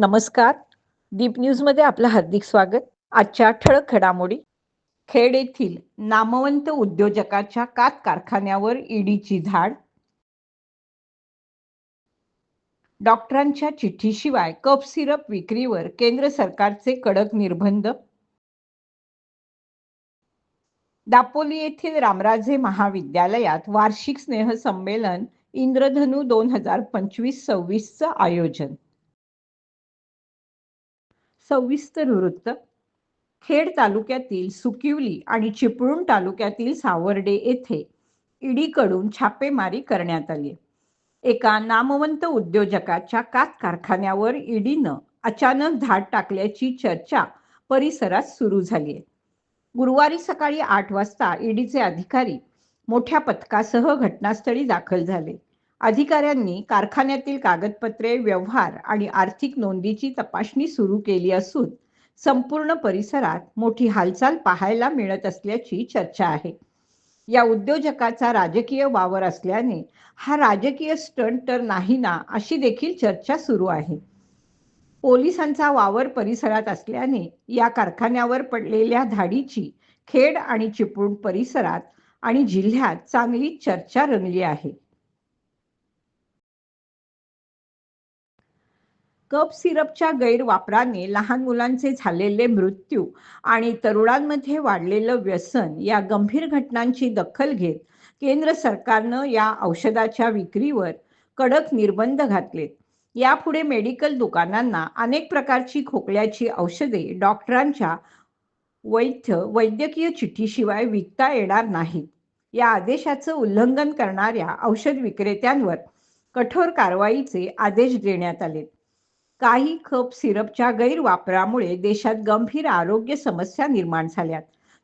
नमस्कार. दीप न्यूजमध्ये आपलं हार्दिक स्वागत. आजच्या ठळक घडामोडी. खेड येथील नामवंत उद्योजकाच्या कात कारखान्यावर ईडीची धाड. डॉक्टरांच्या चिठ्ठीशिवाय कफ सिरप विक्रीवर केंद्र सरकारचे कडक निर्बंध. दापोली येथील रामराजे महाविद्यालयात वार्षिक स्नेहसंमेलन इंद्रधनु 2025-26चं आयोजन. सविस्तर वृत्त. खेड तालुक्यातील सुकिवली आणि चिपळूण तालुक्यातील सावर्डे येथे ईडीकडून छापेमारी करण्यात आली. एका नामवंत उद्योजकाच्या कात कारखान्यावर ईडीनं अचानक धाड टाकल्याची चर्चा परिसरात सुरू झाली आहे. गुरुवारी सकाळी 8 वाजता ईडीचे अधिकारी मोठ्या पथकासह घटनास्थळी दाखल झाले. अधिकाऱ्यांनी कारखान्यातील कागदपत्रे, व्यवहार आणि आर्थिक नोंदीची तपासणी सुरू केली असून संपूर्ण परिसरात मोठी हालचाल पाहायला मिळत असल्याची चर्चा आहे. या उद्योजकाचा राजकीय वावर असल्याने हा राजकीय स्टंट तर नाही ना, अशी देखील चर्चा सुरू आहे. पोलिसांचा वावर परिसरात असल्याने या कारखान्यावर पडलेल्या धाडीची खेड आणि चिपळूण परिसरात आणि जिल्ह्यात चांगली चर्चा रंगली आहे. कफ सिरपच्या गैरवापराने लहान मुलांचे झालेले मृत्यू आणि तरुणांमध्ये वाढलेलं व्यसन या गंभीर घटनांची दखल घेत केंद्र सरकारनं या औषधाच्या विक्रीवर कडक निर्बंध घातलेत. यापुढे मेडिकल दुकानांना अनेक प्रकारची खोकल्याची औषधे डॉक्टरांच्या वैद्यकीय चिठ्ठीशिवाय विकता येणार नाहीत. या आदेशाचं उल्लंघन करणाऱ्या औषध विक्रेत्यांवर कठोर कारवाईचे आदेश देण्यात आले. काही कफ सिरपच्या गैरवापरामुळे देशात गंभीर आरोग्य समस्या निर्माण झाल्यात.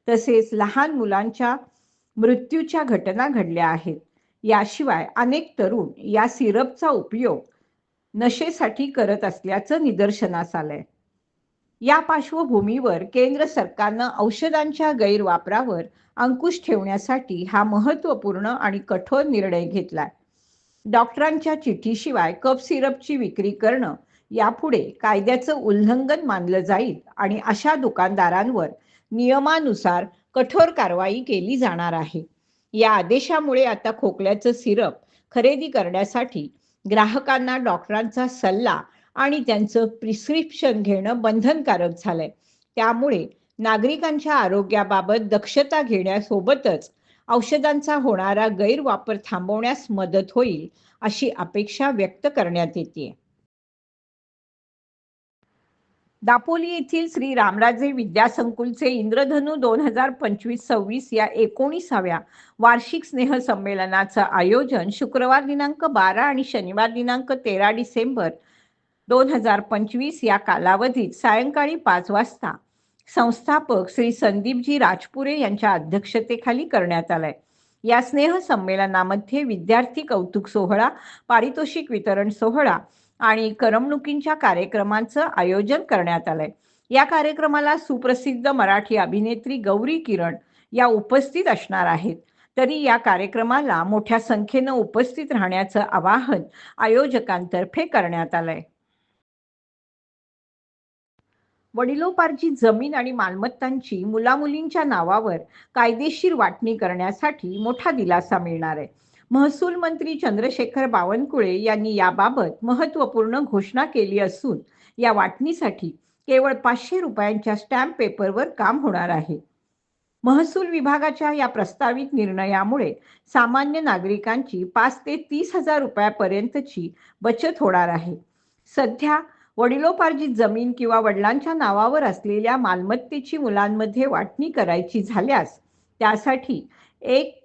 तसेच लहान मुलांच्या मृत्यूच्या घटना घडल्या आहेत. याशिवाय अनेक तरुण या सिरपचा उपयोग नशेसाठी करत असल्याचं निदर्शनास आलंय. या पार्श्वभूमीवर केंद्र सरकारनं औषधांच्या गैरवापरावर अंकुश ठेवण्यासाठी हा महत्त्वपूर्ण आणि कठोर निर्णय घेतलाय. डॉक्टरांच्या चिठ्ठीशिवाय कफ सिरपची विक्री करणं यापुढे कायद्याचं उल्लंघन मानलं जाईल आणि अशा दुकानदारांवर नियमानुसार कठोर कारवाई केली जाणार आहे. या आदेशामुळे आता खोकल्याचं सिरप खरेदी करण्यासाठी ग्राहकांना डॉक्टरांचा सल्ला आणि त्यांचं प्रिस्क्रिप्शन घेणं बंधनकारक झालंय. त्यामुळे नागरिकांच्या आरोग्याबाबत दक्षता घेण्यासोबतच औषधांचा होणारा गैरवापर थांबवण्यास मदत होईल अशी अपेक्षा व्यक्त करण्यात येते. दापोली येथील श्री रामराजे विद्यासंकुलचे इंद्रधनु 2025-26 या 19व्या वार्षिक स्नेहसंमेलनाचं आयोजन शुक्रवार दिनांक 12 आणि शनिवार दिनांक 13 डिसेंबर 2025 या कालावधीत सायंकाळी 5 वाजता संस्थापक श्री संदीपजी राजपुरे यांच्या अध्यक्षतेखाली करण्यात आलाय. या स्नेहसंमेलनामध्ये विद्यार्थी कौतुक सोहळा, पारितोषिक वितरण सोहळा आणि करमणुकींच्या कार्यक्रमांचं आयोजन करण्यात आलंय. या कार्यक्रमाला सुप्रसिद्ध मराठी अभिनेत्री गौरी किरण या उपस्थित असणार आहेत. तरी या कार्यक्रमाला मोठ्या संख्येनं उपस्थित राहण्याचं आवाहन आयोजकांतर्फे करण्यात आलंय. वडिलोपार्जित जमीन आणि मालमत्तांची मुलामुलींच्या नावावर कायदेशीर वाटणी करण्यासाठी मोठा दिलासा मिळणार आहे. महसूल मंत्री चंद्रशेखर बावनकुळे यांनी याबाबत महत्त्वपूर्ण घोषणा केली असून या वाटणीसाठी केवळ 500 रुपयांच्या स्टॅम्प पेपरवर काम होणार आहे. महसूल विभागाच्या या प्रस्तावित निर्णयामुळे सामान्य नागरिकांची 5 ते 30,000 रुपयापर्यंतची बचत होणार आहे. सध्या वडिलोपार्जित जमीन किंवा वडिलांच्या नावावर असलेल्या मालमत्तेची मुलांमध्ये वाटणी करायची झाल्यास त्यासाठी 1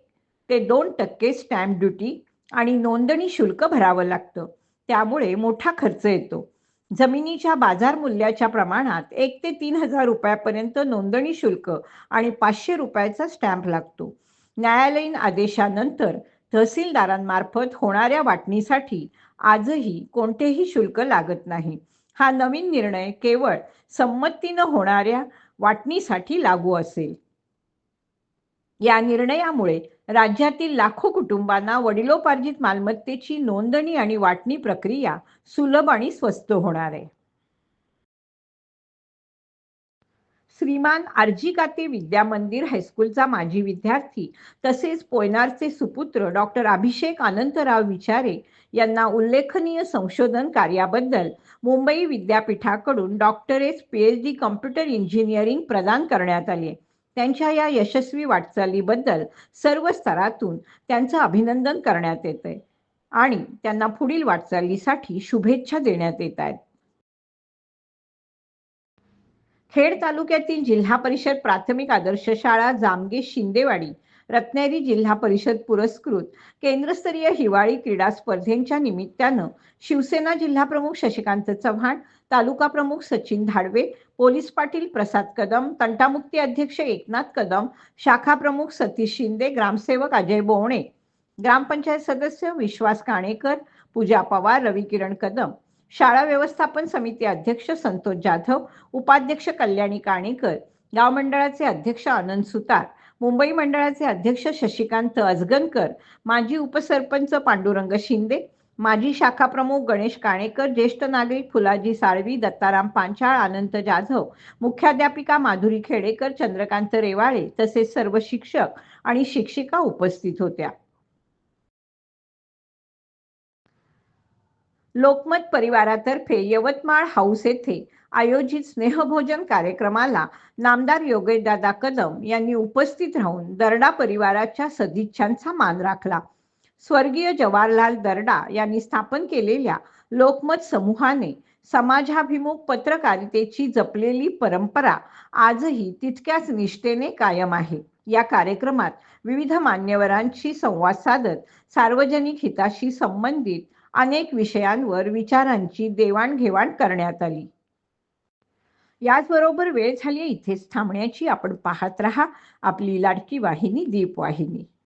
ते 2% स्टॅम्प ड्युटी आणि नोंदणी शुल्क भरावं लागतं. त्यामुळे मोठा खर्च येतो. जमिनीच्या बाजार मूल्याच्या प्रमाणात 1 ते 3,000 रुपयापर्यंत नोंदणी शुल्क आणि 500 रुपयाचा स्टॅम्प लागतो. न्यायालयीन आदेशानंतर तहसीलदारांमार्फत होणाऱ्या वाटणीसाठी आजही कोणतेही शुल्क लागत नाही. हा नवीन निर्णय केवळ संमतीनं होणाऱ्या वाटणीसाठी लागू असेल. या निर्णयामुळे राज्यातील लाखो कुटुंबांना वडिलोपार्जित मालमत्तेची नोंदणी आणि वाटणी प्रक्रिया सुलभ आणि स्वस्त होणार आहे. श्रीमान आरजी काते विद्या मंदिर हायस्कूलचा माजी विद्यार्थी तसेच पोयनारचे सुपुत्र डॉक्टर अभिषेक अनंतराव विचारे यांना उल्लेखनीय संशोधन कार्याबद्दल मुंबई विद्यापीठाकडून डॉक्टरेट पीएचडी कॉम्प्युटर इंजिनिअरिंग प्रदान करण्यात आले. त्यांच्या या यशस्वी वाटचालीबद्दल सर्व स्तरातून त्यांचं अभिनंदन करण्यात येतंय आणि त्यांना पुढील वाटचालीसाठी शुभेच्छा देण्यात येत आहेत. खेड तालुक्यातील जिल्हा परिषद प्राथमिक आदर्श शाळा जामगे शिंदेवाडी रत्नागिरी जिल्हा परिषद पुरस्कृत केंद्रस्तरीय हिवाळी क्रीडा स्पर्धेच्या निमित्तानं शिवसेना जिल्हाप्रमुख शशिकांत चव्हाण, तालुका प्रमुख सचिन धाडवे, पोलीस पाटील प्रसाद कदम, तंटामुक्ती अध्यक्ष एकनाथ कदम, शाखा प्रमुख सतीश शिंदे, ग्रामसेवक अजय बोवणे, ग्रामपंचायत सदस्य विश्वास काणेकर, पूजा पवार, रविकिरण कदम, शाळा व्यवस्थापन समिती अध्यक्ष संतोष जाधव, उपाध्यक्ष कल्याणी काणेकर, गाव मंडळाचे अध्यक्ष आनंद सुतार, मुंबई मंडळाचे अध्यक्ष शशिकांत अजगनकर, माजी उपसरपंच पांडुरंग शिंदे, माजी शाखा प्रमुख गणेश काणेकर, ज्येष्ठ नागरिक फुलाजी साळवी, दत्ताराम पांचाळ, अनंत जाधव, मुख्याध्यापिका माधुरी खेडेकर, चंद्रकांत रेवाळे तसेच सर्व शिक्षक आणि शिक्षिका उपस्थित होत्या. लोकमत परिवारातर्फे यवतमाळ हाऊस येथे आयोजित स्नेहभोजन कार्यक्रमाला नामदार योगेशदादा कदम यांनी उपस्थित राहून दरडा परिवाराच्या सदिच्छांचा मान राखला. स्वर्गीय जवाहरलाल दरडा यांनी स्थापन केलेल्या लोकमत समूहाने समाजाभिमुख पत्रकारितेची जपलेली परंपरा आजही तितक्याच निष्ठेने कायम आहे. या कार्यक्रमात विविध मान्यवरांशी संवाद साधत सार्वजनिक हिताशी संबंधित अनेक विषयांवर विचारांची देवाणघेवाण करण्यात आली. याचबरोबर वेळ झाली इथेच थांबण्याची. आपण पाहत रहा आपली लाडकी वाहिनी दीपवाहिनी.